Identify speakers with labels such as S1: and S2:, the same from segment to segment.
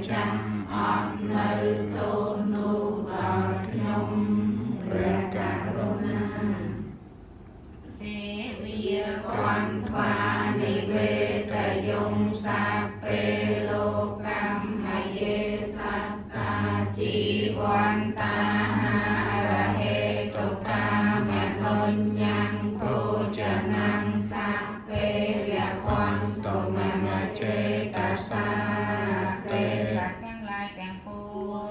S1: ចាំអត់នៅទោសនោះដល់ខ្ញុំព្រះករុណាទេវីគន្ធ្វានិវេតយងសាពេលោកម្មហយេសត្តាជីវន្តាហារហេតុកាមេលញ្ញំភោចនាងសាពេលភន្តមមចេតសាទេសៈទាំងឡាយទាំងពួ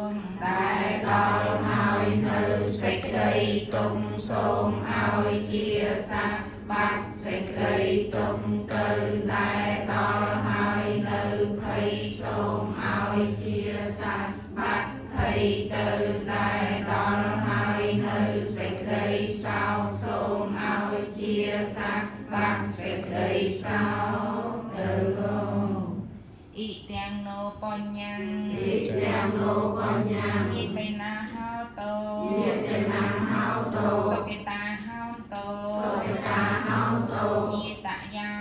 S1: ងដែលដល់ហើយនៅសេចក្តីទុំសូមឲ្យជាសត្វបាត់សេចក្តីទុំទៅដែលដល់ហើយនៅភ័យសូមឲ្យជាសត្វបាត់ភ័យទៅដែលដល់ហើយនៅសេចក្តីសោកសូមឲ្យជាសត្វបាត់សេចក្តីសោកទៅអ៊ីទាំងណូបញ្ញំអ៊ីទាំងណូបញ្ញំយេបេណាហោតោយេបេណាហោតោសុខេតាហោតោសុខេតាហោតោយេតយោ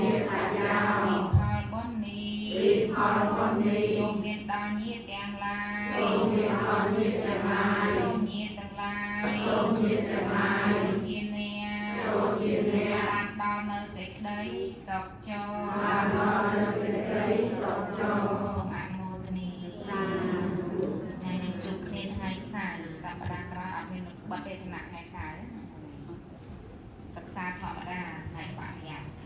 S1: យេតយោរីផលបុណ្យនេះរីផលបុណ្យនេះចូលមានដល់ញាតិទាំងឡាយចូលមានដល់ញាតិទាំងឡាយសូមញាតិទាំងឡាយសូមញាតិទាំងឡាយជាអ្នកចូលជាអ្នកបានដល់នៅសេចក្តីសុខចរបាន